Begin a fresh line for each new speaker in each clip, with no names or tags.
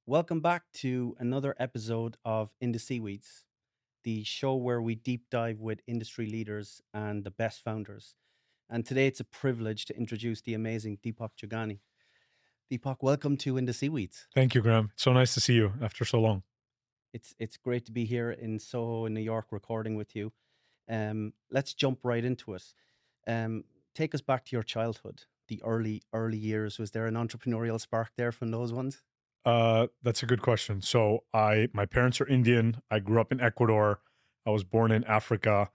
Welcome back to another episode of In the Seaweeds, the show where we deep dive with industry leaders and the best founders. And today it's a privilege to introduce the amazing Deepak Chugani. Deepak, welcome to In the Seaweeds.
Thank you, Graham. It's so nice to see you after so long.
It's great to be here in Soho in New York recording with you. Let's jump right into it. Um, Take us back to your childhood, the early years. Was there an entrepreneurial spark there from those ones?
That's a good question. My parents are Indian. I grew up in Ecuador. I was born in Africa,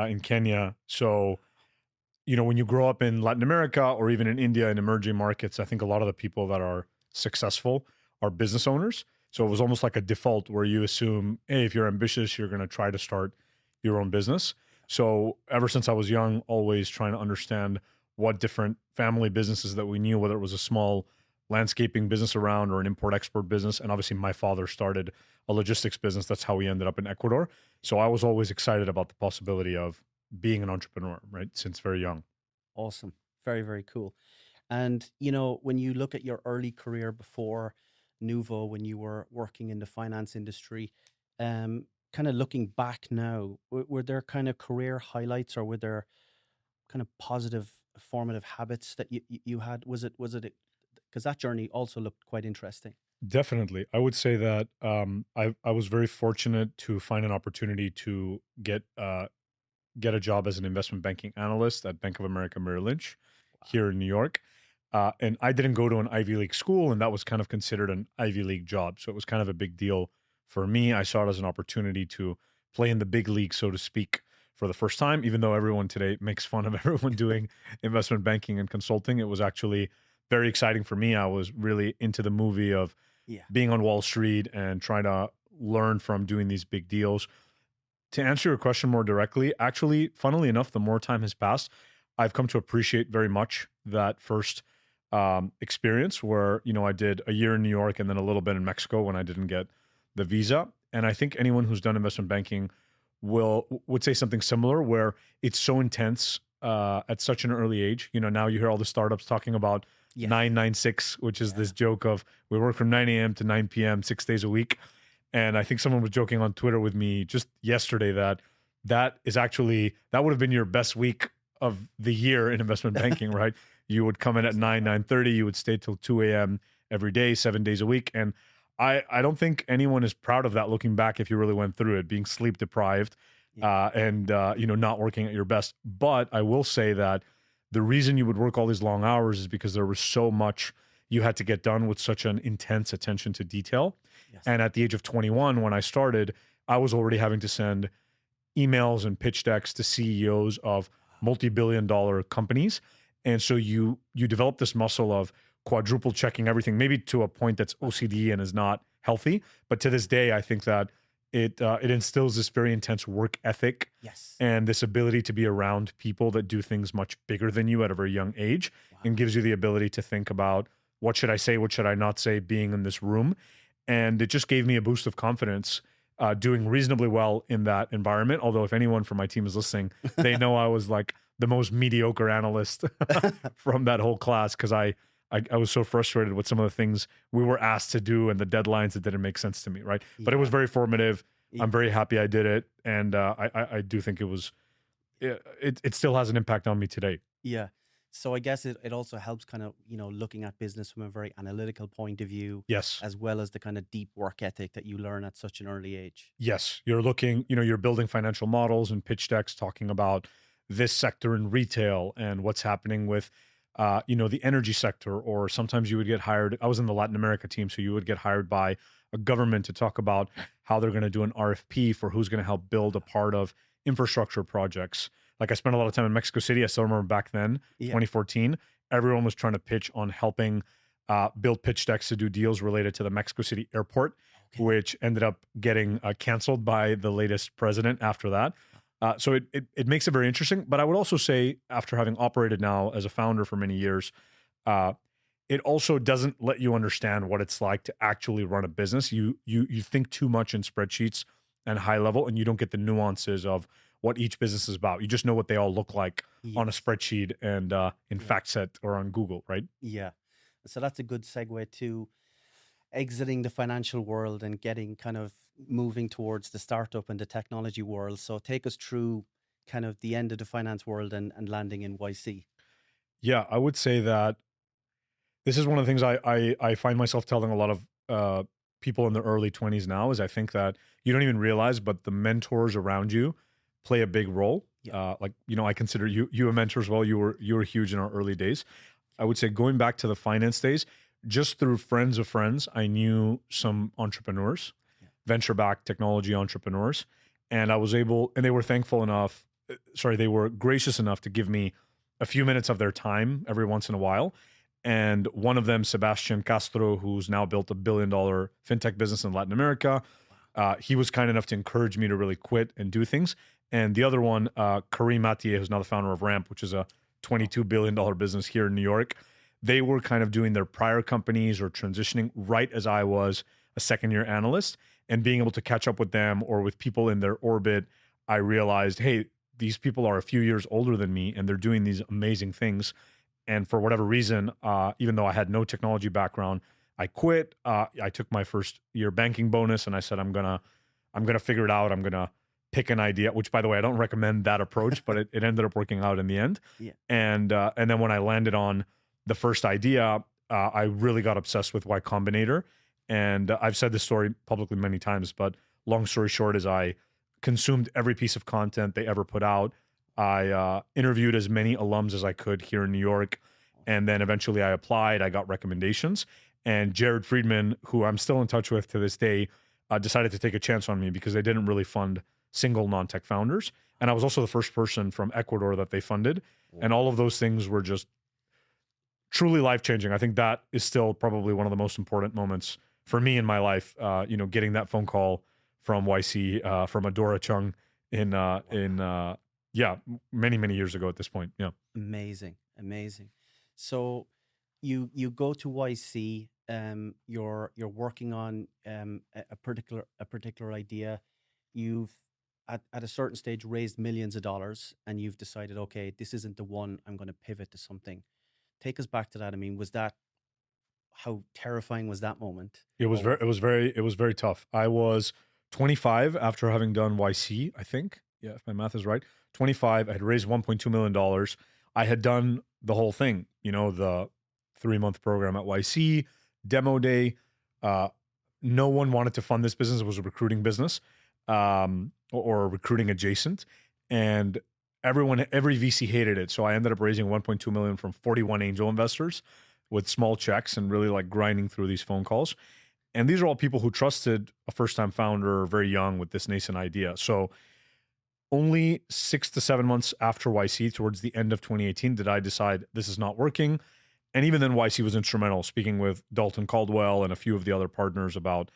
in Kenya. When you grow up in Latin America or even in India in emerging markets, I think a lot of the people that are successful are business owners. So it was almost like a default where you assume, hey, if you're ambitious, you're going to try to start your own business. So ever since I was young, always trying to understand what different family businesses that we knew, whether it was a small landscaping business around or an import export business. And obviously my father started a logistics business. That's how we ended up in Ecuador. So I was always excited about the possibility of being an entrepreneur, right? Since very young.
Awesome. Very, very cool. And, when you look at your early career before Nuvo, when you were working in the finance industry, kind of looking back now, were there kind of career highlights or were there kind of positive formative habits that you had? Was it, because that journey also looked quite interesting.
Definitely. I would say that I was very fortunate to find an opportunity to get a job as an investment banking analyst at Bank of America Merrill Lynch here in New York. And I didn't go to an Ivy League school, and that was kind of considered an Ivy League job. So it was kind of a big deal for me. I saw it as an opportunity to play in the big league, so to speak, for the first time, even though everyone today makes fun of everyone doing investment banking and consulting. It was actually very exciting for me. I was really into the movie of
Yeah.
being on Wall Street and trying to learn from doing these big deals. To answer your question more directly, actually, funnily enough, the more time has passed, I've come to appreciate very much that first experience where, I did a year in New York and then a little bit in Mexico when I didn't get the visa. And I think anyone who's done investment banking would say something similar where it's so intense at such an early age. Now you hear all the startups talking about
Yeah.
996, which is this joke of we work from 9 a.m. to 9 p.m. 6 days a week. And I think someone was joking on Twitter with me just yesterday that would have been your best week of the year in investment banking, right? You would come in at 9:30, you would stay till 2 a.m. every day, 7 days a week. And I don't think anyone is proud of that looking back if you really went through it, being sleep deprived and not working at your best. But I will say that the reason you would work all these long hours is because there was so much you had to get done with such an intense attention to detail.
Yes.
And at the age of 21, when I started, I was already having to send emails and pitch decks to CEOs of multi-billion-dollar companies. And so you develop this muscle of quadruple checking everything, maybe to a point that's OCD and is not healthy. But to this day, I think that it instills this very intense work ethic
Yes.
and this ability to be around people that do things much bigger than you at a very young age, and gives you the ability to think about what should I say, what should I not say, being in this room. And it just gave me a boost of confidence doing reasonably well in that environment. Although if anyone from my team is listening, they know I was like the most mediocre analyst from that whole class because I was so frustrated with some of the things we were asked to do and the deadlines that didn't make sense to me, right? But it was very formative. I'm very happy I did it. And I do think it still has an impact on me today.
Yeah. So I guess it also helps kind of, looking at business from a very analytical point of view,
Yes.
as well as the kind of deep work ethic that you learn at such an early age.
Yes. You're building financial models and pitch decks talking about this sector in retail and what's happening with, the energy sector. Or sometimes you would get hired. I was in the Latin America team, so you would get hired by a government to talk about how they're going to do an RFP for who's going to help build a part of infrastructure projects. Like I spent a lot of time in Mexico City. I still remember back then, 2014, everyone was trying to pitch on helping build pitch decks to do deals related to the Mexico City airport, which ended up getting canceled by the latest president after that. So it makes it very interesting. But I would also say, after having operated now as a founder for many years, it also doesn't let you understand what it's like to actually run a business. You think too much in spreadsheets and high level, and you don't get the nuances of what each business is about. You just know what they all look like on a spreadsheet and in FactSet or on Google, right?
Yeah. So that's a good segue to exiting the financial world and getting kind of moving towards the startup and the technology world. So take us through kind of the end of the finance world and landing in YC.
Yeah, I would say that this is one of the things I find myself telling a lot of people in their early 20s now is I think that you don't even realize, but the mentors around you play a big role.
Yeah.
Like, I consider you a mentor as well. You were huge in our early days. I would say going back to the finance days, just through friends of friends, I knew some entrepreneurs,
Yeah.
venture-backed technology entrepreneurs, and I was able, and they were thankful enough, they were gracious enough to give me a few minutes of their time every once in a while. And one of them, Sebastian Castro, who's now built $1 billion fintech business in Latin America, he was kind enough to encourage me to really quit and do things. And the other one, Kareem Mathieu, who's now the founder of Ramp, which is a $22 billion business here in New York. They were kind of doing their prior companies or transitioning right as I was a second-year analyst, and being able to catch up with them or with people in their orbit, I realized, hey, these people are a few years older than me and they're doing these amazing things. And for whatever reason, even though I had no technology background, I quit. I took my first year banking bonus and I said, I'm gonna figure it out. I'm gonna pick an idea, which by the way, I don't recommend that approach, but it ended up working out in the end.
Yeah.
And then when I landed on the first idea, I really got obsessed with Y Combinator. And I've said this story publicly many times, but long story short is I consumed every piece of content they ever put out. I interviewed as many alums as I could here in New York. And then eventually I applied, I got recommendations. And Jared Friedman, who I'm still in touch with to this day, decided to take a chance on me because they didn't really fund single non-tech founders. And I was also the first person from Ecuador that they funded. And all of those things were just truly life-changing. I think that is still probably one of the most important moments for me in my life, getting that phone call from YC, from Adora Chung in many, many years ago at this point. Yeah.
Amazing. So you go to YC, you're working on a particular idea. You've at a certain stage raised millions of dollars and you've decided, okay, this isn't the one, I'm going to pivot to something. Take us back to that. I mean, how terrifying was that moment?
It was
Or
very tough. I was 25 after having done YC, I think. Yeah, if my math is right. 25, I had raised $1.2 million. I had done the whole thing, the 3-month program at YC, demo day. No one wanted to fund this business. It was a recruiting business, or recruiting adjacent. And every VC hated it. So I ended up raising 1.2 million from 41 angel investors with small checks and really like grinding through these phone calls. And these are all people who trusted a first-time founder very young with this nascent idea. So only 6 to 7 months after YC, towards the end of 2018, did I decide this is not working. And even then, YC was instrumental, speaking with Dalton Caldwell and a few of the other partners about,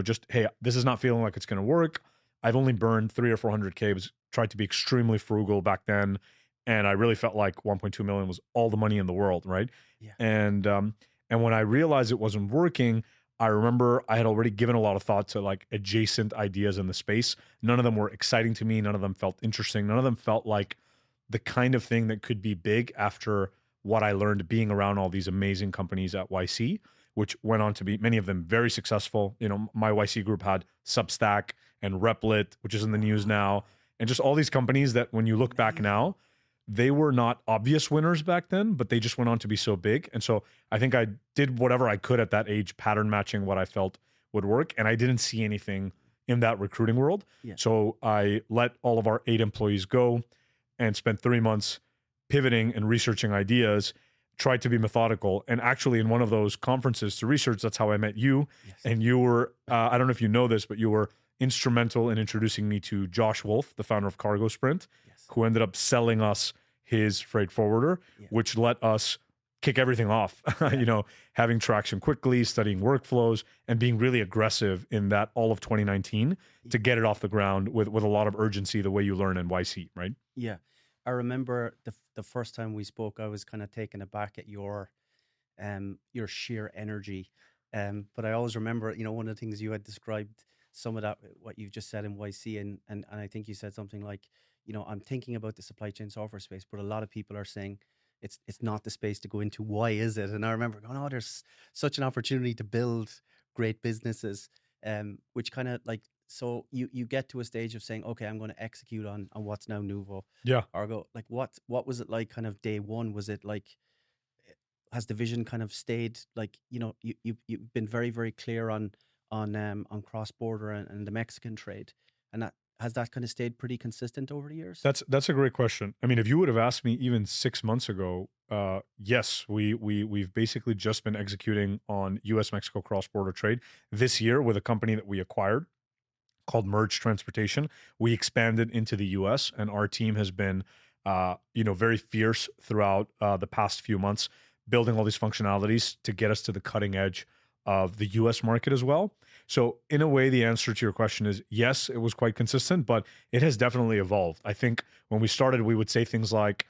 just, hey, this is not feeling like it's going to work. I've only burned 300 or 400K. I was tried to be extremely frugal back then. And I really felt like 1.2 million was all the money in the world, right?
Yeah.
And when I realized it wasn't working, I remember I had already given a lot of thought to like adjacent ideas in the space. None of them were exciting to me. None of them felt interesting. None of them felt like the kind of thing that could be big after what I learned being around all these amazing companies at YC, which went on to be, many of them, very successful. My YC group had Substack and Replit, which is in the news now, and just all these companies that when you look back now, they were not obvious winners back then, but they just went on to be so big. And so I think I did whatever I could at that age, pattern matching what I felt would work. And I didn't see anything in that recruiting world.
Yeah.
So I let all of our 8 employees go and spent 3 months pivoting and researching ideas, tried to be methodical. And actually in one of those conferences to research, that's how I met you.
Yes.
And you were, I don't know if you know this, but you were instrumental in introducing me to Josh Wolf, the founder of Cargo Sprint, who ended up selling us his freight forwarder, which let us kick everything off, having traction quickly, studying workflows, and being really aggressive in that all of 2019 to get it off the ground with a lot of urgency, the way you learn in YC, right?
Yeah. I remember the first time we spoke, I was kind of taken aback at your sheer energy. But I always remember, one of the things you had described, some of that, what you've just said in YC, and I think you said something like, I'm thinking about the supply chain software space, but a lot of people are saying, it's not the space to go into. Why is it? And I remember going, oh, there's such an opportunity to build great businesses, which kind of like, so you get to a stage of saying, okay, I'm going to execute on what's now Nuvo
Yeah.
Argo. Like what was it like kind of day one? Was it like, has the vision kind of stayed like, you've been very, very clear on cross border and the Mexican trade, and that has that kind of stayed pretty consistent over the years?
That's a great question. I mean, if you would have asked me even 6 months ago, yes, we've basically just been executing on U.S. Mexico cross border trade this year with a company that we acquired called Merge Transportation. We expanded into the U.S. and our team has been, very fierce throughout the past few months, building all these functionalities to get us to the cutting edge of the U.S. market as well. So, in a way, the answer to your question is yes, it was quite consistent, but it has definitely evolved. I think when we started, we would say things like,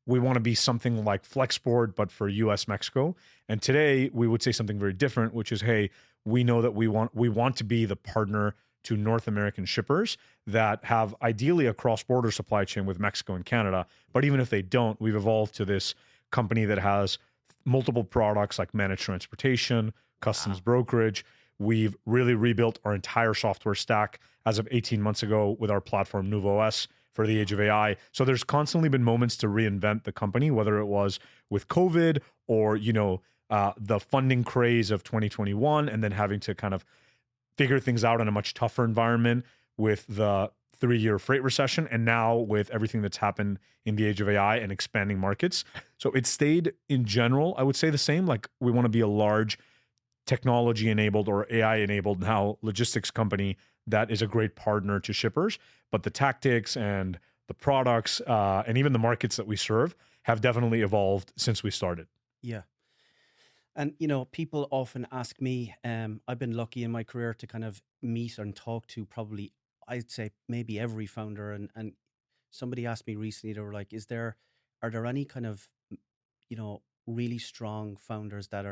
we want to be something like Flexport, but for US Mexico. And today we would say something very different, which is, hey, we know that we want to be the partner to North American shippers that have ideally a cross-border supply chain with Mexico and Canada. But even if they don't, we've evolved to this company that has multiple products like managed transportation, customs
Wow.
brokerage. We've really rebuilt our entire software stack as of 18 months ago with our platform NuvoS for the age of AI. So there's constantly been moments to reinvent the company, whether it was with COVID or, the funding craze of 2021, and then having to kind of figure things out in a much tougher environment with the 3-year freight recession, and now with everything that's happened in the age of AI and expanding markets. So it stayed in general, I would say the same. Like, we want to be a large technology enabled or AI enabled now logistics company that is a great partner to shippers. But the tactics and the products and even the markets that we serve have definitely evolved since we started.
Yeah. And people often ask me, I've been lucky in my career to kind of meet and talk to probably, I'd say maybe every founder. And somebody asked me recently, they were like, are there any kind of, really strong founders that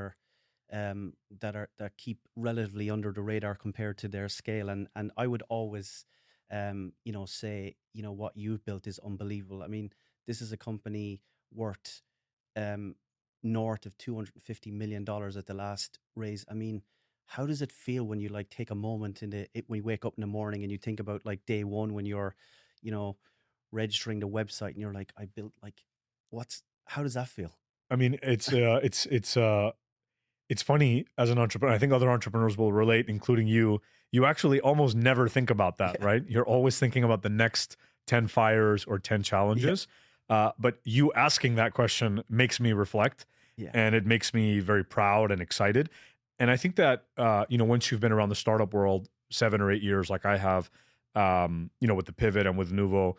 keep relatively under the radar compared to their scale? And I would always, say, what you've built is unbelievable. I mean, this is a company worth, um, north of $250 million at the last raise. I mean, how does it feel when you like take a moment when you wake up in the morning and you think about like day one when you're, you know, registering the website and you're like, I built like, how does that feel?
I mean, it's funny as an entrepreneur. I think other entrepreneurs will relate, including you. You actually almost never think about that,
Yeah,
right? You're always thinking about the next 10 fires or 10
yeah,
challenges. But you asking that question makes me reflect,
yeah,
and it makes me very proud and excited. And I think that, once you've been around the startup world 7 or 8 years, like I have, with the pivot and with Nuvo,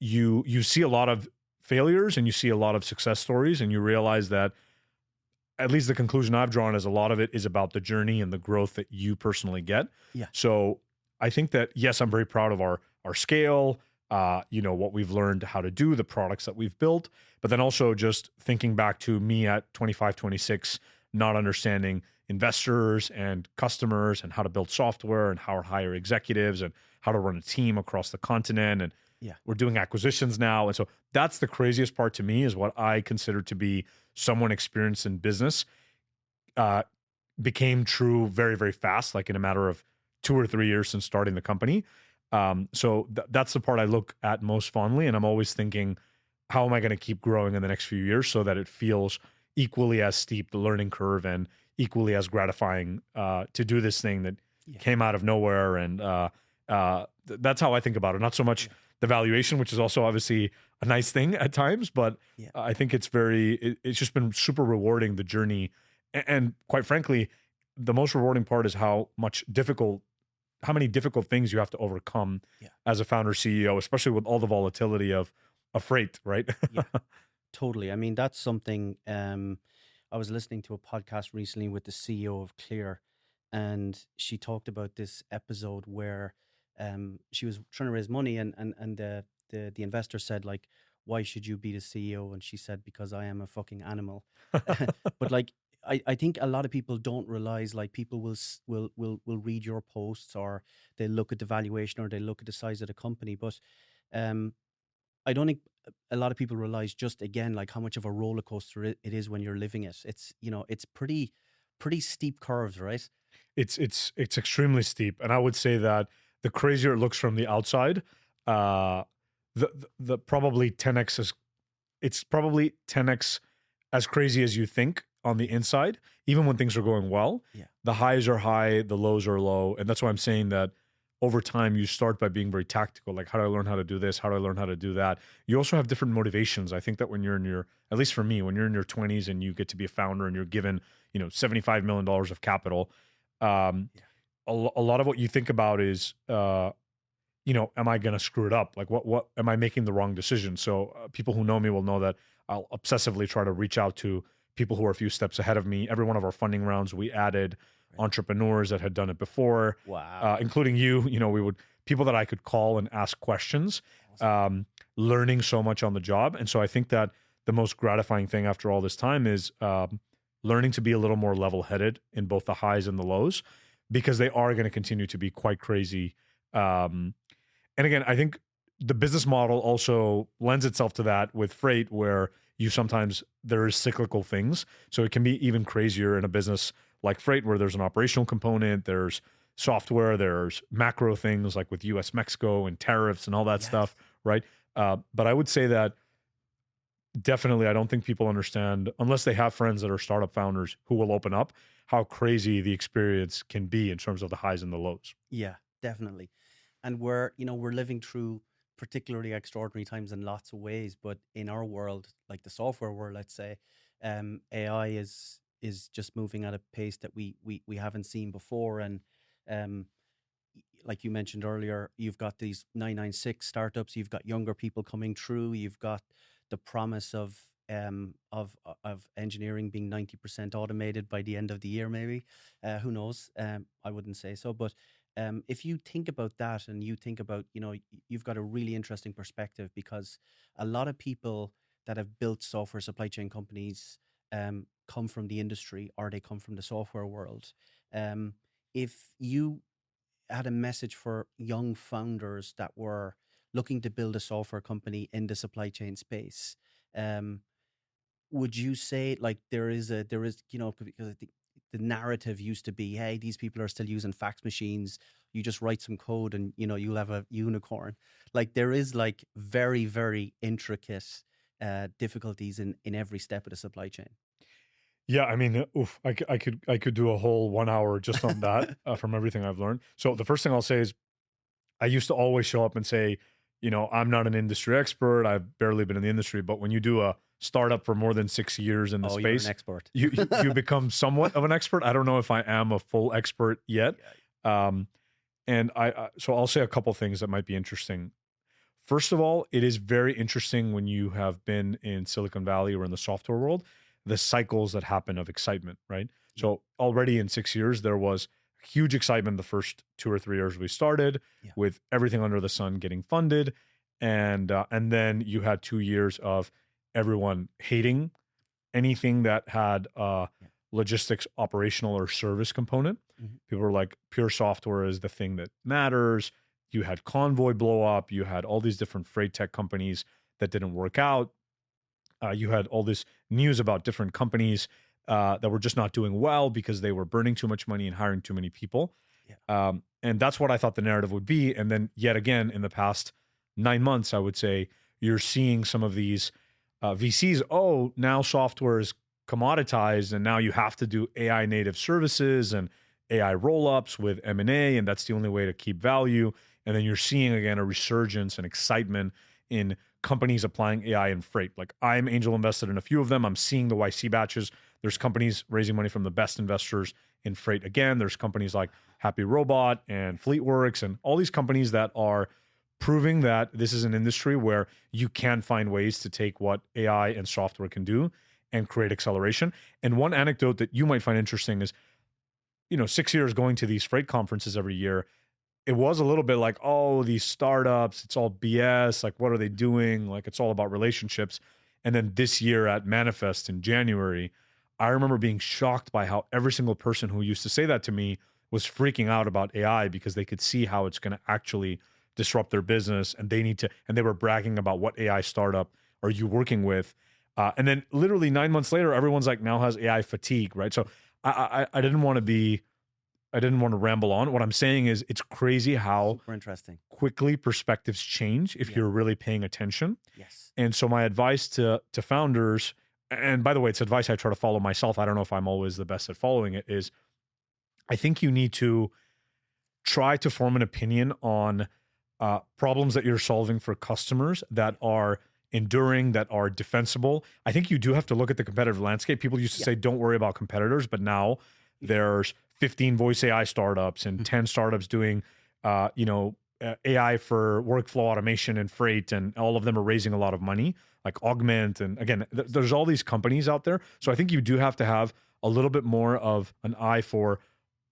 you see a lot of failures and you see a lot of success stories, and you realize that at least the conclusion I've drawn is a lot of it is about the journey and the growth that you personally get.
yeah,
So I think that, yes, I'm very proud of our scale, what we've learned how to do, the products that we've built, but then also just thinking back to me at 25, 26, not understanding investors and customers and how to build software and how to hire executives and how to run a team across the continent. And
yeah,
we're doing acquisitions now. And so that's the craziest part to me, is what I consider to be someone experienced in business uh, became true very, very fast, like in a matter of 2 or 3 years since starting the company. That's the part I look at most fondly. And I'm always thinking, how am I going to keep growing in the next few years so that it feels equally as steep, the learning curve, and equally as gratifying to do this thing that
yeah,
came out of nowhere. And that's how I think about it. Not so much
yeah,
the valuation, which is also obviously a nice thing at times, but
yeah,
I think it's just been super rewarding, the journey. And quite frankly, the most rewarding part is how many difficult things you have to overcome
yeah,
as a founder CEO, especially with all the volatility of freight, right?
yeah. Totally. I mean, that's something. I was listening to a podcast recently with the CEO of Clear, and she talked about this episode where she was trying to raise money, and the investor said like, "Why should you be the CEO?" And she said, "Because I am a fucking animal." But like, I think a lot of people don't realize like people will read your posts, or they look at the valuation, or they look at the size of the company, but um I don't think a lot of people realize just again like how much of a roller coaster it is when you're living it. It's it's pretty steep curves, right?
It's extremely steep, and I would say that the crazier it looks from the outside, uh, the probably 10x is it's probably 10x as crazy as you think on the inside, even when things are going well.
Yeah.
The highs are high, the lows are low. And that's why I'm saying that over time, you start by being very tactical. Like, how do I learn how to do this? How do I learn how to do that? You also have different motivations. I think that when you're in your, at least for me, when you're in your 20s and you get to be a founder and you're given, $75 million of capital, um,
Yeah.
a lot of what you think about is, am I going to screw it up? Like, what am I making the wrong decision? So people who know me will know that I'll obsessively try to reach out to people who are a few steps ahead of me. Every one of our funding rounds, we added
Right.
entrepreneurs that had done it before,
Wow.
including you. We would people that I could call and ask questions,
Awesome.
learning so much on the job. And so I think that the most gratifying thing after all this time is learning to be a little more level-headed in both the highs and the lows, because they are going to continue to be quite crazy. And again, I think the business model also lends itself to that with freight, where there is cyclical things. So it can be even crazier in a business like freight, where there's an operational component, there's software, there's macro things like with US, Mexico and tariffs and all that stuff, right? But I would say that definitely, I don't think people understand, unless they have friends that are startup founders who will open up, how crazy the experience can be in terms of the highs and the lows.
Yeah, definitely. And we're living through particularly extraordinary times in lots of ways, but in our world, like the software world, let's say, AI is just moving at a pace that we haven't seen before. And um, like you mentioned earlier, you've got these 996 startups, you've got younger people coming through, you've got the promise of engineering being 90% automated by the end of the year, maybe. Who knows? I wouldn't say so, but if you think about that and you think about, you've got a really interesting perspective, because a lot of people that have built software supply chain companies come from the industry, or they come from the software world. If you had a message for young founders that were looking to build a software company in the supply chain space, um, would you say like there is because I think the narrative used to be, hey, these people are still using fax machines, you just write some code and you'll have a unicorn. Like there is like very very intricate difficulties in every step of the supply chain.
Yeah, I mean, oof, I could do a whole 1 hour just on that from everything I've learned. So the first thing I'll say is I used to always show up and say, I'm not an industry expert. I've barely been in the industry, but when you do a startup for more than 6 years in the
Oh, you're an
space,
expert.
you become somewhat of an expert. I don't know if I am a full expert yet. Um, and so I'll say a couple things that might be interesting. First of all, it is very interesting when you have been in Silicon Valley or in the software world, the cycles that happen of excitement, right?
Yeah.
So already in 6 years, there was huge excitement the first 2 or 3 years we started,
Yeah.
with everything under the sun getting funded. And then you had 2 years of everyone hating anything that had
Yeah.
logistics, operational, or service component.
Mhm.
People were like, pure software is the thing that matters. You had Convoy blow up. You had all these different freight tech companies that didn't work out. You had all this news about different companies that were just not doing well because they were burning too much money and hiring too many people.
Yeah.
And that's what I thought the narrative would be. And then yet again, in the past 9 months, I would say you're seeing some of these VCs. Oh, now software is commoditized, and now you have to do AI native services and AI roll-ups with M&A, and that's the only way to keep value. And then you're seeing again a resurgence and excitement in companies applying AI in freight. Like, I'm angel invested in a few of them. I'm seeing the YC batches. There's companies raising money from the best investors in freight. Again, there's companies like Happy Robot and Fleetworks and all these companies that are proving that this is an industry where you can find ways to take what AI and software can do and create acceleration. And one anecdote that you might find interesting is, 6 years going to these freight conferences every year, it was a little bit like, oh, these startups, it's all BS. Like, what are they doing? Like, it's all about relationships. And then this year at Manifest in January, I remember being shocked by how every single person who used to say that to me was freaking out about AI because they could see how it's going to actually disrupt their business, and they were bragging about what AI startup are you working with? And then literally 9 months later, everyone's like now has AI fatigue, right? So I didn't want to ramble on. What I'm saying is it's crazy how
Super interesting.
quickly perspectives change if you're really paying attention.
Yes.
And so my advice to founders, and by the way, it's advice I try to follow myself. I don't know if I'm always the best at following it, is I think you need to try to form an opinion on problems that you're solving for customers that are enduring, that are defensible. I think you do have to look at the competitive landscape. People used to say, don't worry about competitors, but now there's 15 voice AI startups and 10 startups doing, AI for workflow automation and freight, and all of them are raising a lot of money, like Augment. And again, there's all these companies out there. So I think you do have to have a little bit more of an eye for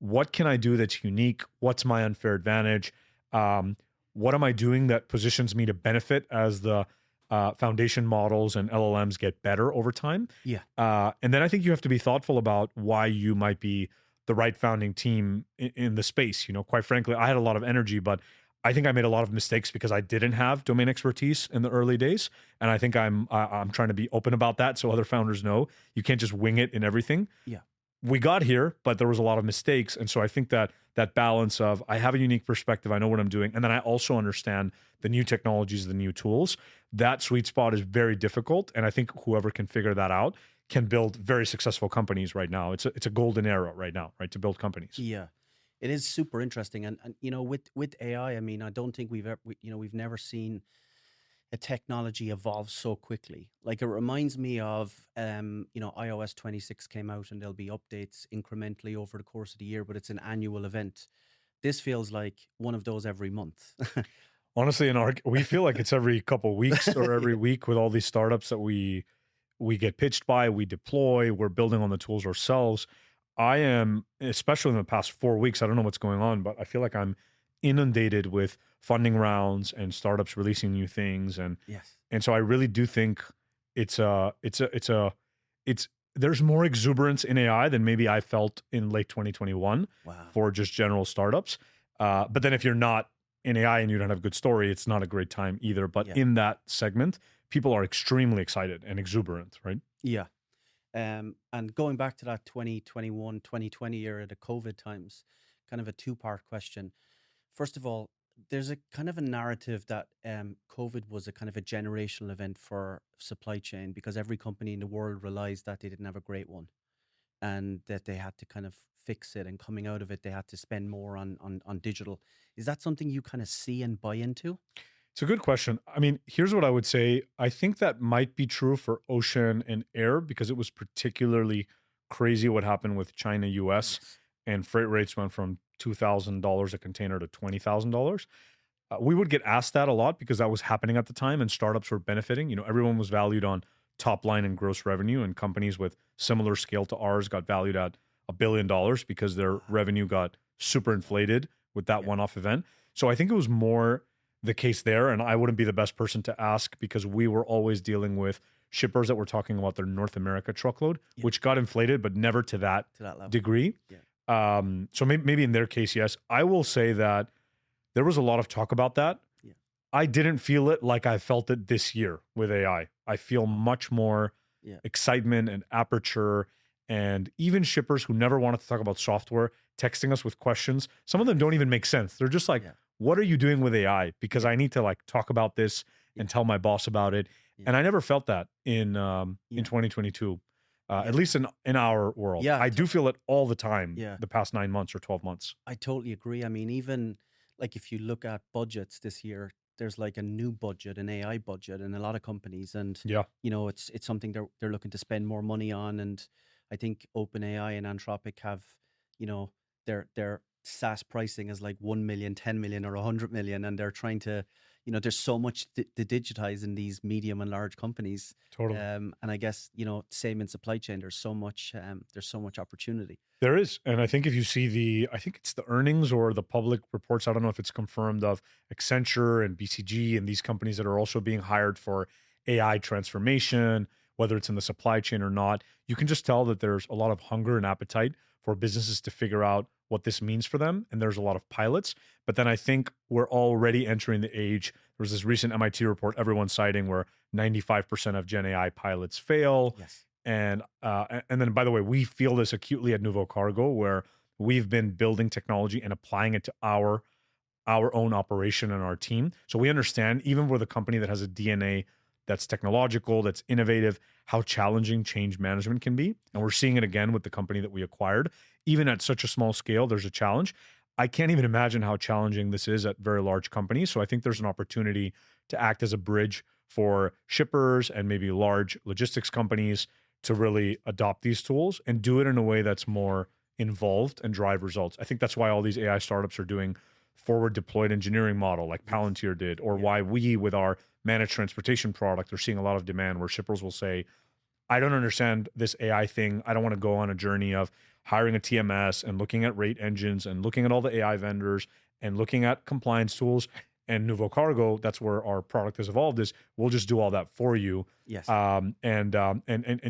what can I do that's unique? What's my unfair advantage? What am I doing that positions me to benefit as the foundation models and LLMs get better over time?
Yeah.
And then I think you have to be thoughtful about why you might be the right founding team in the space. Quite frankly, I had a lot of energy, but I think I made a lot of mistakes because I didn't have domain expertise in the early days. And I think I'm trying to be open about that so other founders know you can't just wing it in everything.
Yeah.
We got here, but there was a lot of mistakes. And so I think that balance of I have a unique perspective, I know what I'm doing, and then I also understand the new technologies, the new tools, that sweet spot is very difficult. And I think whoever can figure that out can build very successful companies right now. It's a golden era right now, right, to build companies.
Yeah. It is super interesting. And with AI, I mean, I don't think we've never seen a technology evolves so quickly. Like, it reminds me of, iOS 26 came out and there'll be updates incrementally over the course of the year, but it's an annual event. This feels like one of those every month.
Honestly, we feel like it's every couple weeks or every week with all these startups that we get pitched by, we deploy, we're building on the tools ourselves. I am, especially in the past 4 weeks, I don't know what's going on, but I feel like I'm inundated with funding rounds and startups releasing new things. And
yes.
And so I really do think there's more exuberance in AI than maybe I felt in late 2021 for just general startups. But then if you're not in AI and you don't have a good story, it's not a great time either. But in that segment, people are extremely excited and exuberant, right?
Yeah. And going back to that 2021, 2020 era, the COVID times, kind of a two-part question. First of all, there's a kind of a narrative that COVID was a kind of a generational event for supply chain because every company in the world realized that they didn't have a great one and that they had to kind of fix it. And coming out of it, they had to spend more on digital. Is that something you kind of see and buy into?
It's a good question. I mean, here's what I would say. I think that might be true for ocean and air because it was particularly crazy what happened with China, US, and freight rates went from $2,000 a container to $20,000. We would get asked that a lot because that was happening at the time and startups were benefiting. Everyone was valued on top line and gross revenue, and companies with similar scale to ours got valued at $1 billion because their revenue got super inflated with that one-off event. So I think it was more the case there, and I wouldn't be the best person to ask because we were always dealing with shippers that were talking about their North America truckload, which got inflated, but never to that
level.
degree. So maybe in their case, yes. I will say that there was a lot of talk about that. I didn't feel it like I felt it this year with AI. I feel much more excitement and aperture, and even shippers who never wanted to talk about software texting us with questions. Some of them don't even make sense. They're just like, what are you doing with AI? Because I need to like talk about this and tell my boss about it. And I never felt that in 2022. At least in our world. I do feel it all the time the past 9 months or 12 months.
I totally agree. I mean, even like if you look at budgets this year, there's like a new budget, an AI budget in a lot of companies. And, it's something they're looking to spend more money on. And I think OpenAI and Anthropic have, their SaaS pricing is like 1 million, 10 million or 100 million. And they're trying to, there's so much to digitize in these medium and large companies.
Totally.
And I guess, same in supply chain, there's so much opportunity.
There is. And I think if you see I think it's the earnings or the public reports, I don't know if it's confirmed, of Accenture and BCG and these companies that are also being hired for AI transformation, whether it's in the supply chain or not, you can just tell that there's a lot of hunger and appetite for businesses to figure out what this means for them. And there's a lot of pilots. But then I think we're already entering the age. There was this recent MIT report everyone's citing where 95% of Gen AI pilots fail.
Yes.
And then, by the way, we feel this acutely at Nuvocargo, where we've been building technology and applying it to our own operation and our team. So we understand, even with a company that has a DNA that's technological, that's innovative, how challenging change management can be. And we're seeing it again with the company that we acquired. Even at such a small scale, there's a challenge. I can't even imagine how challenging this is at very large companies. So I think there's an opportunity to act as a bridge for shippers and maybe large logistics companies to really adopt these tools and do it in a way that's more involved and drive results. I think that's why all these AI startups are doing forward deployed engineering model like Palantir did, or why we, with our managed transportation product, are seeing a lot of demand where shippers will say, I don't understand this AI thing. I don't want to go on a journey of hiring a TMS and looking at rate engines and looking at all the AI vendors and looking at compliance tools. And Nuvocargo, that's where our product has evolved, is we'll just do all that for you.
Yes.
And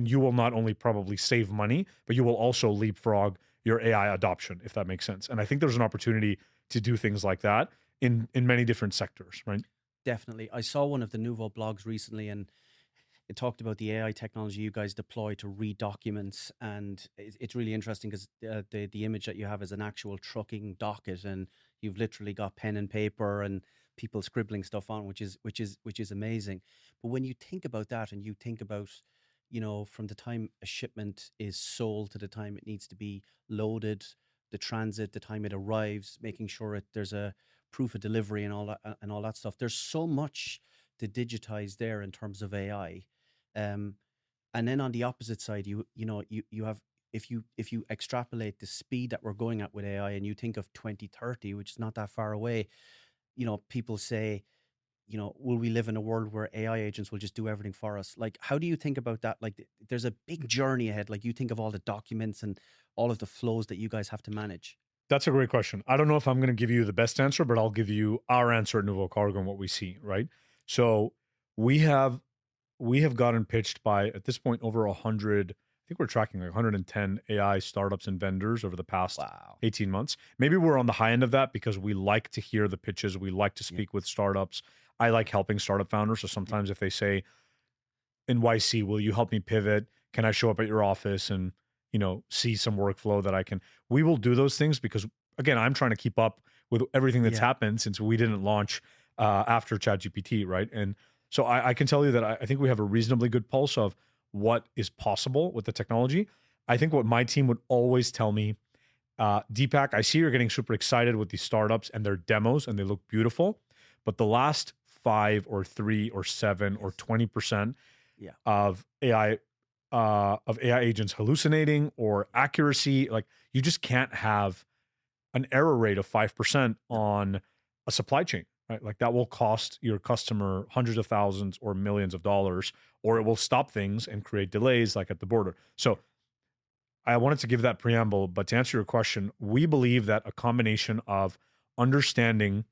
you will not only probably save money, but you will also leapfrog your AI adoption, if that makes sense. And I think there's an opportunity to do things like that in many different sectors, right?
Definitely. I saw one of the Nuvo blogs recently, and it talked about the AI technology you guys deploy to read documents, and it's really interesting because the image that you have is an actual trucking docket, and you've literally got pen and paper and people scribbling stuff on, which is amazing. But when you think about that, and you think about, from the time a shipment is sold to the time it needs to be loaded, the transit, the time it arrives, making sure there's a proof of delivery and all that stuff. There's so much to digitize there in terms of AI. And then on the opposite side, you have, if you extrapolate the speed that we're going at with AI, and you think of 2030, which is not that far away, people say, will we live in a world where AI agents will just do everything for us? Like, how do you think about that? Like, there's a big journey ahead. Like, you think of all the documents and all of the flows that you guys have to manage.
That's a great question. I don't know if I'm going to give you the best answer, but I'll give you our answer at Nuvocargo and what we see, right? So we have gotten pitched by, at this point, over 100, I think we're tracking like 110 AI startups and vendors over the past 18 months. Maybe we're on the high end of that because we like to hear the pitches. We like to speak with startups. I like helping startup founders. So sometimes if they say, in YC, will you help me pivot? Can I show up at your office and, see some workflow that I can, we will do those things because, again, I'm trying to keep up with everything that's happened since we didn't launch after ChatGPT, right? And so I can tell you that I think we have a reasonably good pulse of what is possible with the technology. I think what my team would always tell me, Deepak, I see you're getting super excited with these startups and their demos, and they look beautiful, but the last 5 or 3 or 7 or 20% of AI agents hallucinating or accuracy, like, you just can't have an error rate of 5% on a supply chain, right? Like, that will cost your customer hundreds of thousands or millions of dollars, or it will stop things and create delays like at the border. So I wanted to give that preamble, but to answer your question, we believe that a combination of understanding,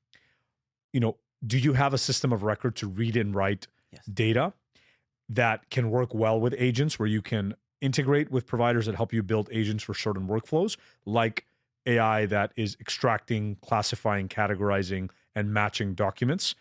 do you have a system of record to read and write data that can work well with agents, where you can integrate with providers that help you build agents for certain workflows, like AI that is extracting, classifying, categorizing, and matching documents,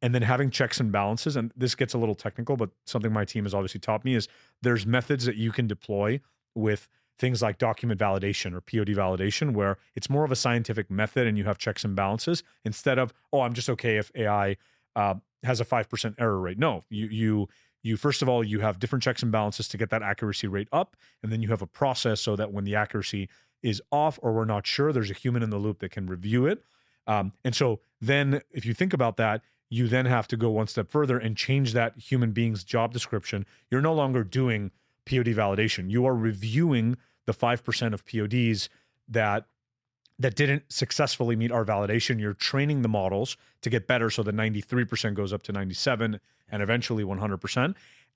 and then having checks and balances. And this gets a little technical, but something my team has obviously taught me is there's methods that you can deploy with things like document validation or POD validation, where it's more of a scientific method and you have checks and balances instead of, I'm just okay if AI has a 5% error rate. No, you first of all, you have different checks and balances to get that accuracy rate up. And then you have a process so that when the accuracy is off or we're not sure, there's a human in the loop that can review it. And so then if you think about that, you then have to go one step further and change that human being's job description. You're no longer doing POD validation. You are reviewing the 5% of PODs that didn't successfully meet our validation. You're training the models to get better so that 93% goes up to 97 and eventually 100%.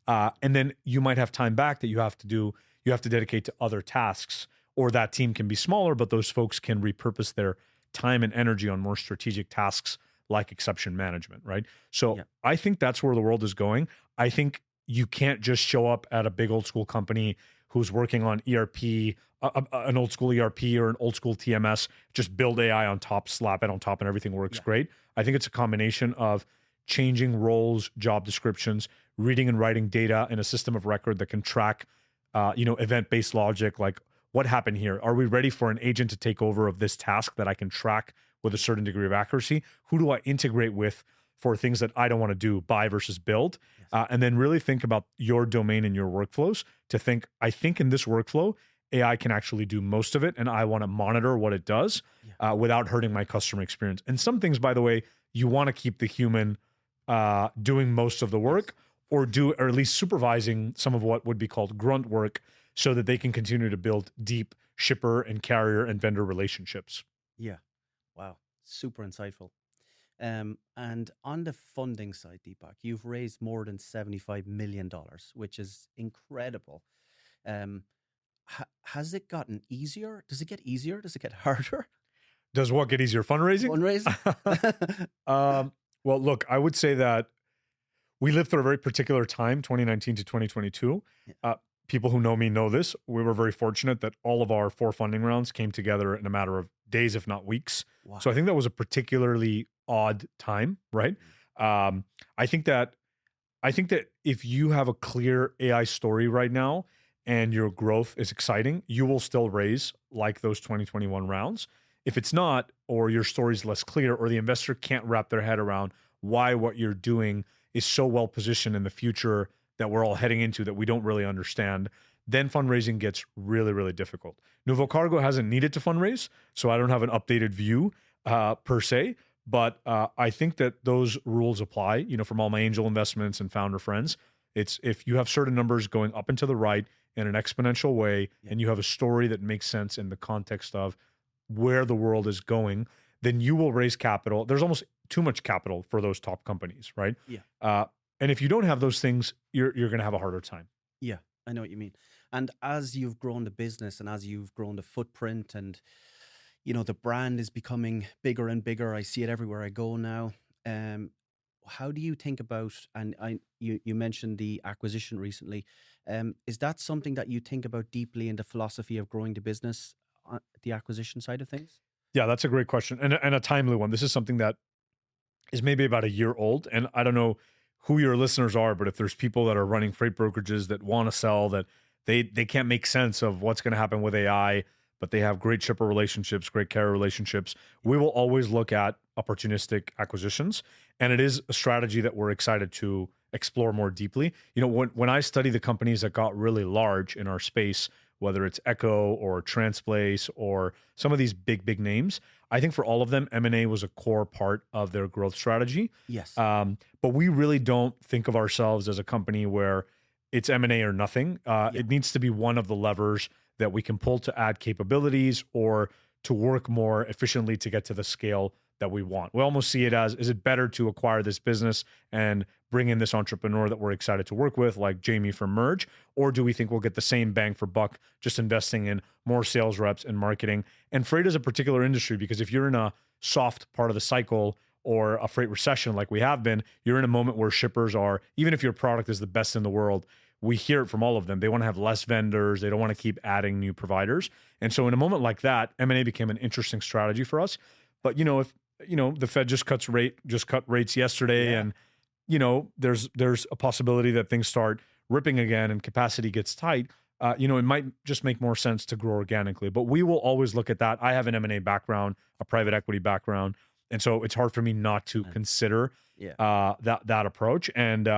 And then you might have time back that you have to dedicate to other tasks, or that team can be smaller, but those folks can repurpose their time and energy on more strategic tasks like exception management, right? So I think that's where the world is going. I think you can't just show up at a big old school company who's working on ERP, an old school ERP or an old school TMS, just build AI on top, slap it on top, and everything works great. I think it's a combination of changing roles, job descriptions, reading and writing data in a system of record that can track, event-based logic, like what happened here? Are we ready for an agent to take over of this task that I can track with a certain degree of accuracy? Who do I integrate with for things that I don't want to do, buy versus build?
Yes.
And then really think about your domain and your workflows to think, I think in this workflow, AI can actually do most of it, and I want to monitor what it does without hurting my customer experience. And some things, by the way, you want to keep the human doing most of the work, or at least supervising some of what would be called grunt work, so that they can continue to build deep shipper and carrier and vendor relationships.
Yeah. Wow. Super insightful. And on the funding side, Deepak, you've raised more than $75 million, which is incredible. Um, has it gotten easier? Does it get easier? Does it get harder?
Does what get easier? Fundraising?
Fundraising?
Well, look, I would say that we lived through a very particular time, 2019 to 2022. People who know me know this. We were very fortunate that all of our 4 funding rounds came together in a matter of days, if not weeks.
Wow.
So I think that was a particularly odd time, right? I think that if you have a clear AI story right now and your growth is exciting, you will still raise like those 2021 rounds. If it's not, or your story is less clear, or the investor can't wrap their head around why what you're doing is so well positioned in the future that we're all heading into that we don't really understand, then fundraising gets really, really difficult. Nuvocargo hasn't needed to fundraise, so I don't have an updated view per se, but I think that those rules apply, from all my angel investments and founder friends. It's if you have certain numbers going up and to the right in an exponential way, and you have a story that makes sense in the context of where the world is going, then you will raise capital. There's almost too much capital for those top companies, right?
Yeah.
And if you don't have those things, you're going to have a harder time.
Yeah, I know what you mean. And as you've grown the business and as you've grown the footprint and, the brand is becoming bigger and bigger, I see it everywhere I go now. How do you think about, and you mentioned the acquisition recently, is that something that you think about deeply in the philosophy of growing the business, the acquisition side of things?
Yeah, that's a great question and a timely one. This is something that is maybe about a year old, and I don't know who your listeners are, but if there's people that are running freight brokerages that want to sell, that they can't make sense of what's going to happen with AI, but they have great shipper relationships, great carrier relationships, we will always look at opportunistic acquisitions. And it is a strategy that we're excited to explore more deeply. When I study the companies that got really large in our space, whether it's Echo or Transplace or some of these big names, I think for all of them, M&A was a core part of their growth strategy.
Yes.
But we really don't think of ourselves as a company where it's M&A or nothing. It needs to be one of the levers that we can pull to add capabilities or to work more efficiently to get to the scale that we want. We almost see it as, is it better to acquire this business and bring in this entrepreneur that we're excited to work with, like Jamie from Merge, or do we think we'll get the same bang for buck just investing in more sales reps and marketing? And freight is a particular industry because if you're in a soft part of the cycle or a freight recession like we have been, you're in a moment where shippers are, even if your product is the best in the world, we hear it from all of them. They want to have less vendors. They don't want to keep adding new providers. And so in a moment like that, M&A became an interesting strategy for us. But, if, the Fed just cut rates yesterday and, there's a possibility that things start ripping again and capacity gets tight, it might just make more sense to grow organically. But we will always look at that. I have an M&A background, a private equity background. And so it's hard for me not to consider that approach. And,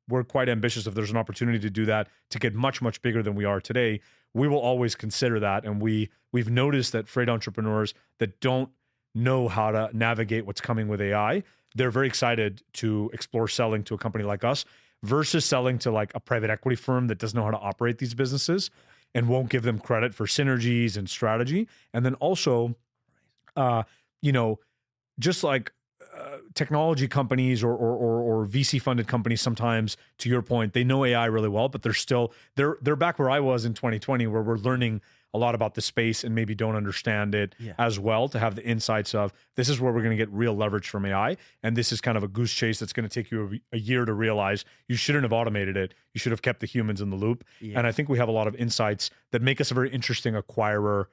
we're quite ambitious. If there's an opportunity to do that, to get much, much bigger than we are today, we will always consider that. And we've noticed that freight entrepreneurs that don't know how to navigate what's coming with AI, they're very excited to explore selling to a company like us versus selling to like a private equity firm that doesn't know how to operate these businesses and won't give them credit for synergies and strategy. And then also, just like technology companies or VC funded companies, sometimes to your point, they know AI really well, but they're back where I was in 2020, where we're learning a lot about the space and maybe don't understand it as well, to have the insights of this is where we're going to get real leverage from AI. And this is kind of a goose chase that's going to take you a year to realize you shouldn't have automated it. You should have kept the humans in the loop. And I think we have a lot of insights that make us a very interesting acquirer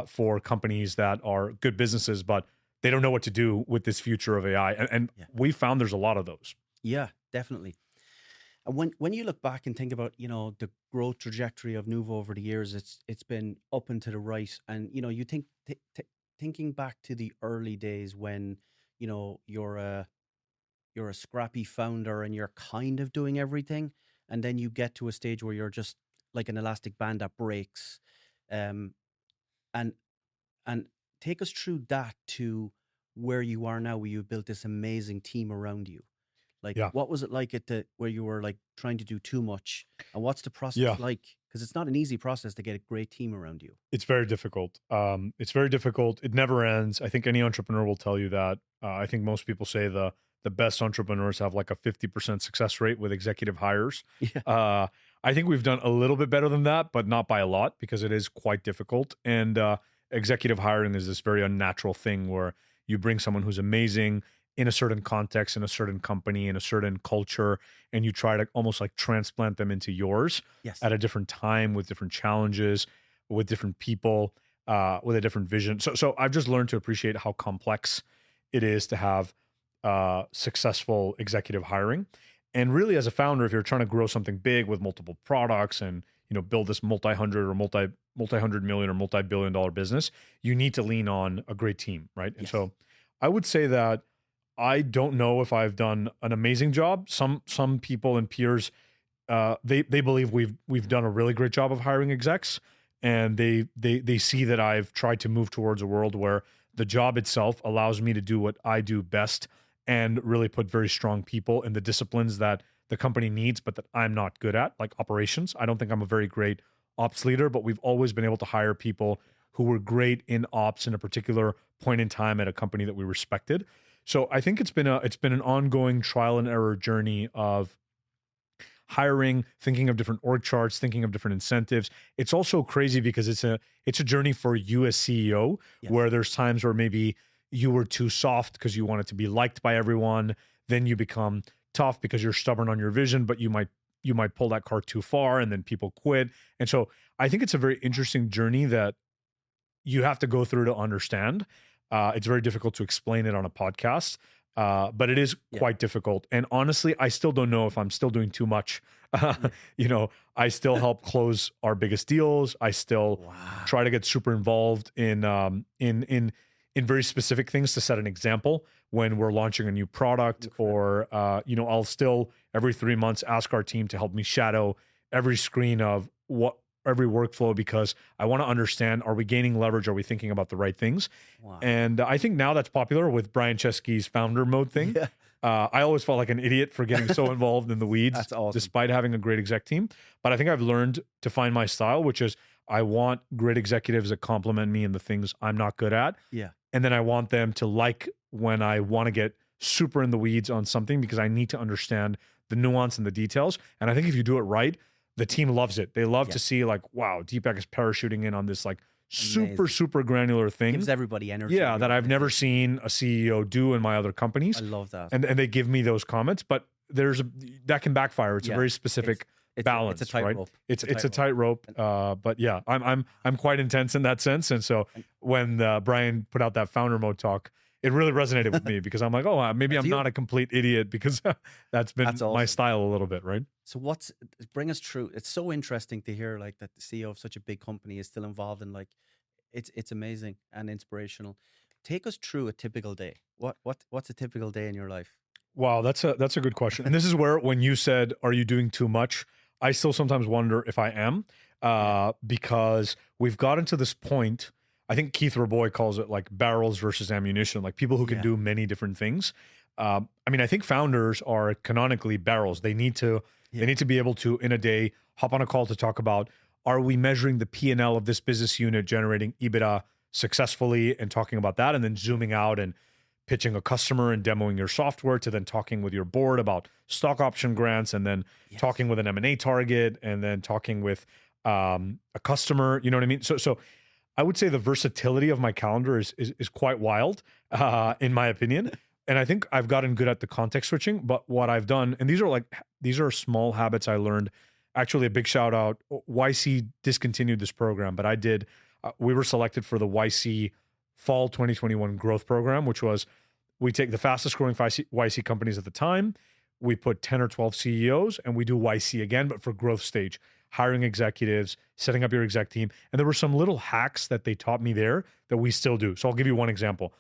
for companies that are good businesses, but they don't know what to do with this future of AI. And we found there's a lot of those.
Yeah, definitely. And when you look back and think about, the growth trajectory of Nuvo over the years, it's been up and to the right. And you think thinking back to the early days when you're a scrappy founder and you're kind of doing everything, and then you get to a stage where you're just like an elastic band that breaks. Um, and and take us through that to where you are now, where you've built this amazing team around you. Like,
Yeah.
what was it like at the where you were like trying to do too much, and what's the process
Yeah.
like? Because it's not an easy process to get a great team around you.
It's very difficult. It's very difficult. It never ends. I think any entrepreneur will tell you that. I think most people say the best entrepreneurs have like a 50% success rate with executive hires.
Yeah.
I think we've done a little bit better than that, but not by a lot because it is quite difficult. And executive hiring is this very unnatural thing where you bring someone who's amazing in a certain context, in a certain company, in a certain culture, and you try to almost like transplant them into yours
Yes.
at a different time with different challenges, with different people, with a different vision. So I've just learned to appreciate how complex it is to have successful executive hiring. And really, as a founder, if you're trying to grow something big with multiple products and build this multi-hundred or multi-hundred million or multi-billion dollar business, you need to lean on a great team, right? And
Yes.
so I would say that I don't know if I've done an amazing job. Some people and peers they believe we've done a really great job of hiring execs, and they see that I've tried to move towards a world where the job itself allows me to do what I do best and really put very strong people in the disciplines that the company needs, but that I'm not good at, like operations. I don't think I'm a very great ops leader, but we've always been able to hire people who were great in ops in a particular point in time at a company that we respected. So I think it's been an ongoing trial and error journey of hiring, thinking of different org charts, thinking of different incentives. It's also crazy because it's a journey for you as CEO,
Yes.
where there's times where maybe you were too soft because you wanted to be liked by everyone. Then you become tough because you're stubborn on your vision, but you might pull that cart too far and then people quit. And so I think it's a very interesting journey that you have to go through to understand. It's very difficult to explain it on a podcast, but it is
Yeah.
quite difficult. And honestly, I still don't know if I'm still doing too much. I still help close our biggest deals. I still
Wow.
try to get super involved in very specific things to set an example when we're launching a new product. Or I'll still every 3 months ask our team to help me shadow every screen of every workflow, because I want to understand, are we gaining leverage? Are we thinking about the right things?
Wow.
And I think now that's popular with Brian Chesky's founder mode thing.
Yeah.
I always felt like an idiot for getting so involved in the weeds,
That's awesome.
despite having a great exec team. But I think I've learned to find my style, which is I want great executives that compliment me in the things I'm not good at.
Yeah.
And then I want them to like when I want to get super in the weeds on something, because I need to understand the nuance and the details. And I think if you do it right, the team loves it. They love to see like, wow, Deepak is parachuting in on this like
Amazing.
super granular thing.
Gives everybody energy.
Yeah, that I've never seen a CEO do in my other companies.
I love that.
And they give me those comments, but that can backfire. It's a very specific balance,
it's a tightrope.
right? It's a tightrope. But yeah, I'm quite intense in that sense. And so when Brian put out that founder mode talk, it really resonated with me, because I'm like, oh, maybe I'm not a complete idiot, because that's been
That's
my
awesome.
style a little bit, right?
So bring us through. It's so interesting to hear like that the CEO of such a big company is still involved in like, it's amazing and inspirational. Take us through a typical day. What's a typical day in your life?
Wow, that's a good question. And this is where, when you said, are you doing too much? I still sometimes wonder if I am, because we've gotten to this point. I think Keith Raboy calls it like barrels versus ammunition, like people who can do many different things. I think founders are canonically barrels. They need to be able to, in a day, hop on a call to talk about, are we measuring the P&L of this business unit generating EBITDA successfully, and talking about that, and then zooming out and pitching a customer and demoing your software, to then talking with your board about stock option grants, and then talking with an M&A target, and then talking with a customer. You know what I mean? So I would say the versatility of my calendar is quite wild, in my opinion. And I think I've gotten good at the context switching. But what I've done, and these are small habits I learned. Actually, a big shout out. YC discontinued this program, but I did. We were selected for the YC Fall 2021 Growth Program, which was, we take the fastest growing YC companies at the time. we put 10 or 12 CEOs and we do YC again, but for growth stage, hiring executives, setting up your exec team. And there were some little hacks that they taught me there that we still do. So I'll give you one example.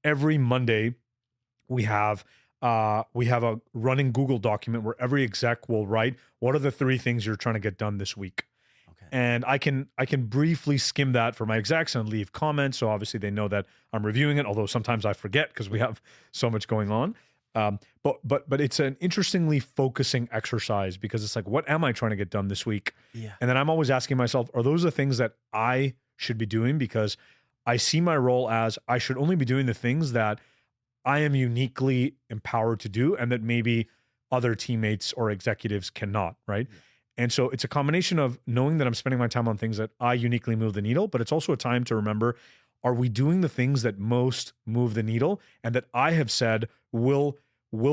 Every Monday, we have a running Google document where every exec will write, what are the 3 things you're trying to get done this week?
Okay.
And I can briefly skim that for my execs and leave comments. So obviously they know that I'm reviewing it, although sometimes I forget because we have so much going on. But it's an interestingly focusing exercise because it's like, what am I trying to get done this week?
Yeah.
And then I'm always asking myself, are those the things that I should be doing? Because I see my role as I should only be doing the things that I am uniquely empowered to do and that maybe other teammates or executives cannot, right?
Yeah.
And so it's a combination of knowing that I'm spending my time on things that I uniquely move the needle, but it's also a time to remember, are we doing the things that most move the needle and that I have said will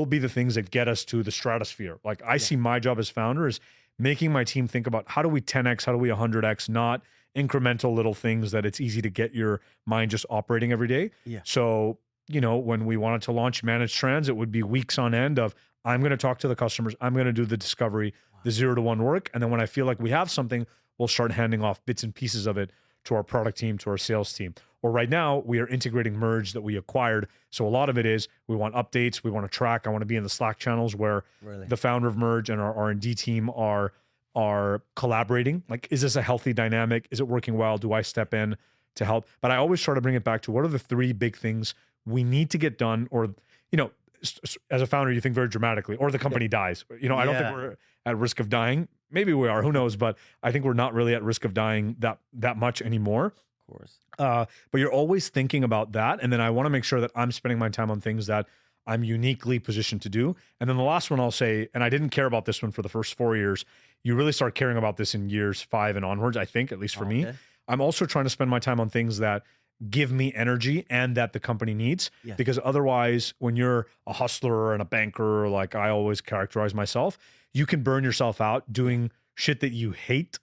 be the things that get us to the stratosphere? Like I see my job as founder is making my team think about how do we 10x, how do we 100x, not incremental little things that it's easy to get your mind just operating every day.
Yeah.
So, when we wanted to launch managed trans, it would be weeks on end of I'm going to talk to the customers, I'm going to do the discovery, the 0 to 1 work. And then when I feel like we have something, we'll start handing off bits and pieces of it to our product team, to our sales team. Or right now, we are integrating Merge that we acquired. So a lot of it is we want updates, we want to track. I want to be in the Slack channels where the founder of Merge and our R&D team are collaborating. Like, is this a healthy dynamic? Is it working well? Do I step in to help? But I always try to bring it back to what are the 3 big things we need to get done, or, as a founder, you think very dramatically, or the company dies. I don't think we're at risk of dying. Maybe we are, who knows? But I think we're not really at risk of dying that much anymore.
Of course.
But you're always thinking about that. And then I want to make sure that I'm spending my time on things that I'm uniquely positioned to do. And then the last one I'll say, and I didn't care about this one for the first 4 years, you really start caring about this in years 5 and onwards, I think, at least for me. I'm also trying to spend my time on things that give me energy and that the company needs.
Yes.
Because otherwise, when you're a hustler and a banker, like I always characterize myself, you can burn yourself out doing shit that you hate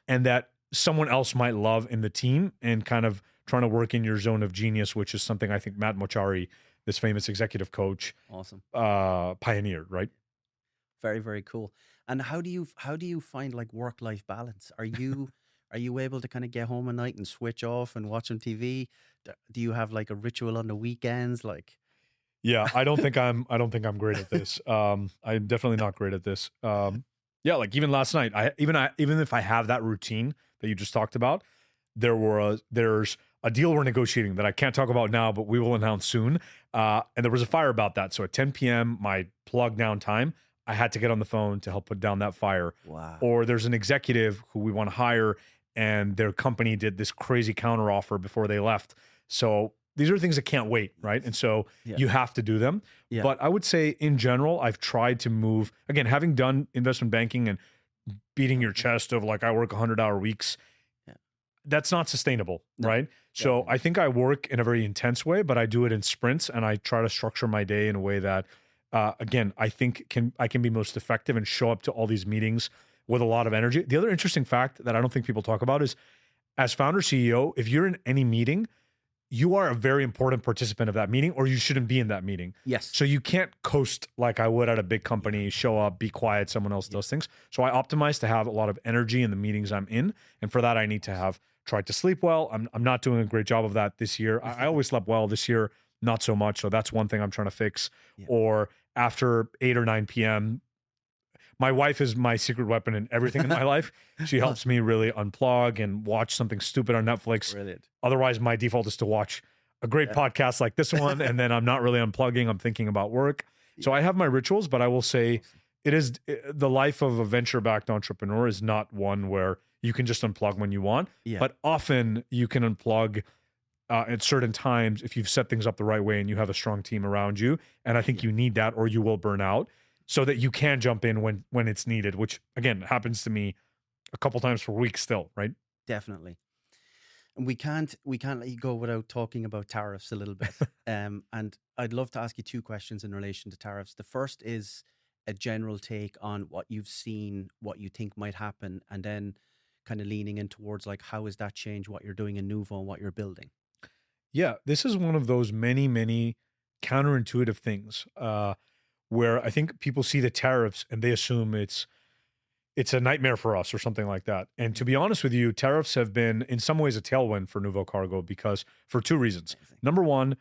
and that someone else might love in the team, and kind of trying to work in your zone of genius, which is something I think Matt Mochari, this famous executive coach, pioneered, right?
Very, very cool. And how do you find like work-life balance? Are you able to kind of get home at night and switch off and watch some TV? Do you have like a ritual on the weekends? Like,
yeah, I don't think I'm great at this. I'm definitely not great at this. Like even last night, even if I have that routine that you just talked about, there's a deal we're negotiating that I can't talk about now, but we will announce soon. And there was a fire about that. So at 10 p.m., my plug down time, I had to get on the phone to help put down that fire.
wow.
Or there's an executive who we want to hire, and their company did this crazy counter offer before they left. So these are things that can't wait, right? And so you have to do them.
Yeah.
But I would say in general, I've tried to move, again, having done investment banking and beating your chest of like, I work 100-hour weeks, that's not sustainable, right? So I think I work in a very intense way, but I do it in sprints, and I try to structure my day in a way that, again, I think I can be most effective and show up to all these meetings with a lot of energy. The other interesting fact that I don't think people talk about is, as founder CEO, if you're in any meeting, you are a very important participant of that meeting, or you shouldn't be in that meeting.
Yes.
So you can't coast like I would at a big company, show up, be quiet, someone else does things. So I optimize to have a lot of energy in the meetings I'm in. And for that, I need to have tried to sleep well. I'm not doing a great job of that this year. I always slept well. This year, not so much. So that's one thing I'm trying to fix. Or after 8 or 9 p.m., my wife is my secret weapon in everything in my life. She helps me really unplug and watch something stupid on Netflix.
Brilliant.
Otherwise, my default is to watch a great podcast like this one, and then I'm not really unplugging. I'm thinking about work. So I have my rituals, but I will say the life of a venture-backed entrepreneur is not one where you can just unplug when you want. But often you can unplug at certain times if you've set things up the right way and you have a strong team around you. And I think you need that, or you will burn out, so that you can jump in when it's needed, which again happens to me a couple times per week still, right?
Definitely. And we can't let you go without talking about tariffs a little bit. And I'd love to ask you 2 questions in relation to tariffs. The first is a general take on what you've seen, what you think might happen, and then kind of leaning in towards like, how has that changed what you're doing in Nuvo and what you're building?
Yeah, this is one of those many, many counterintuitive things. where I think people see the tariffs and they assume it's a nightmare for us or something like that. And to be honest with you, tariffs have been in some ways a tailwind for Nuvocargo because for two reasons.
Amazing.
Number one,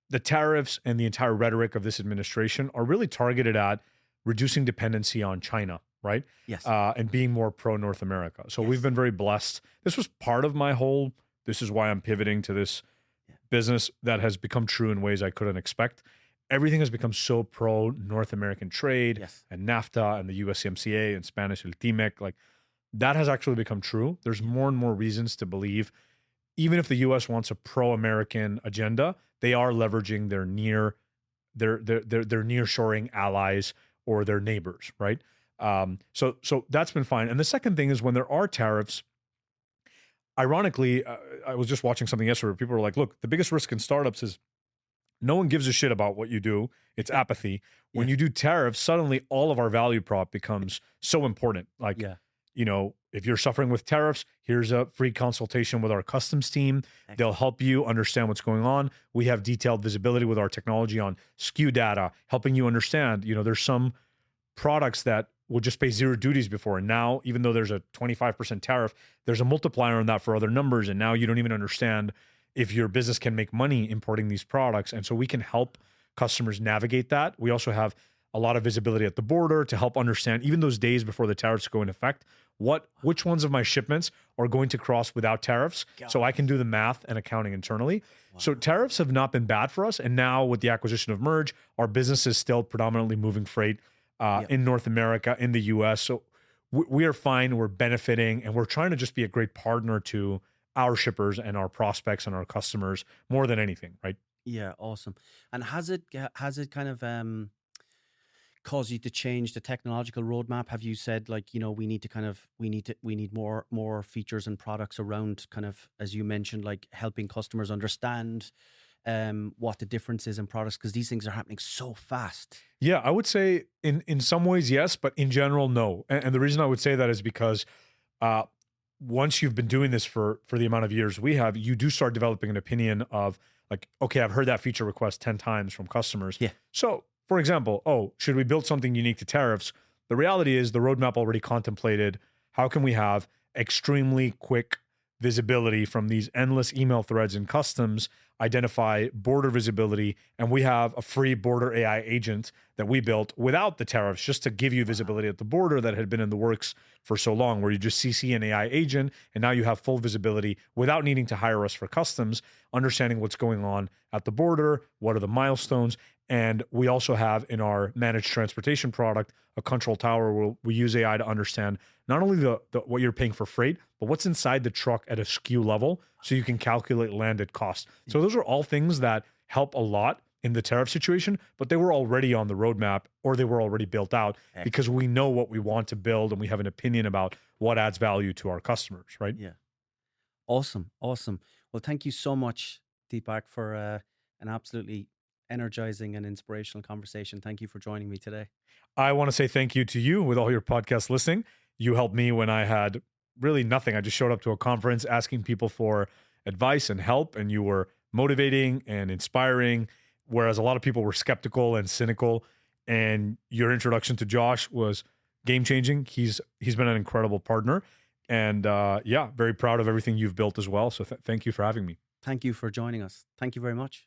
the tariffs and the entire rhetoric of this administration are really targeted at reducing dependency on China, right?
Yes.
And being more pro North America. So
Yes.
we've been very blessed. This was part of my whole, this is why I'm pivoting to this business that has become true in ways I couldn't expect. Everything has become so pro North American trade
Yes.
and NAFTA and the USMCA and Spanish El TIMEC. Like that has actually become true. There's more and more reasons to believe, even if the US wants a pro-American agenda, they are leveraging their nearshoring allies or their neighbors, right? So that's been fine. And the second thing is when there are tariffs, ironically, I was just watching something yesterday where people were like, look, the biggest risk in startups is no one gives a shit about what you do. It's apathy. When you do tariffs, suddenly all of our value prop becomes so important. Like, you know, if you're suffering with tariffs, here's a free consultation with our customs team.
Excellent.
They'll help you understand what's going on. We have detailed visibility with our technology on SKU data, helping you understand, you know, there's some products that will just pay zero duties before. And now, even though there's a 25% tariff, there's a multiplier on that for other numbers. And now you don't even understand if your business can make money importing these products. And so we can help customers navigate that. We also have a lot of visibility at the border to help understand, even those days before the tariffs go in effect, which ones of my shipments are going to cross without tariffs. So I can do the math and accounting internally. Wow. So tariffs have not been bad for us. And now with the acquisition of Merge, our business is still predominantly moving freight in North America, in the US. So we are fine, we're benefiting, and we're trying to just be a great partner to our shippers and our prospects and our customers more than anything, right? Yeah,
awesome. And has it kind of caused you to change the technological roadmap? Have you said, like, you know, we need more features and products around kind of, as you mentioned, like helping customers understand what the difference is in products, because these things are happening so fast?
Yeah, I would say in some ways, yes, but in general, no. And the reason I would say that is because once you've been doing this for the amount of years we have, you do start developing an opinion of like, okay, I've heard that feature request 10 times from customers.
Yeah.
So for example, should we build something unique to tariffs? The reality is the roadmap already contemplated how can we have extremely quick visibility from these endless email threads in customs, identify border visibility, and we have a free border AI agent that we built without the tariffs, just to give you visibility at the border that had been in the works for so long, where you just CC an AI agent, and now you have full visibility without needing to hire us for customs, understanding what's going on at the border, what are the milestones. And we also have in our managed transportation product a control tower where we use AI to understand not only the what you're paying for freight, but what's inside the truck at a SKU level, so you can calculate landed cost. So those are all things that help a lot in the tariff situation, but they were already on the roadmap or they were already built out. Excellent. Because we know what we want to build and we have an opinion about what adds value to our customers, right?
Yeah. Awesome. Well, thank you so much, Deepak, for an absolutely energizing and inspirational conversation. Thank you for joining me today.
I want to say thank you to you with all your podcast listening. You helped me when I had really nothing. I just showed up to a conference asking people for advice and help, and you were motivating and inspiring, whereas a lot of people were skeptical and cynical. And your introduction to Josh was game-changing. He's been an incredible partner, and very proud of everything you've built as well. So thank you for having me.
Thank you for joining us. Thank you very much.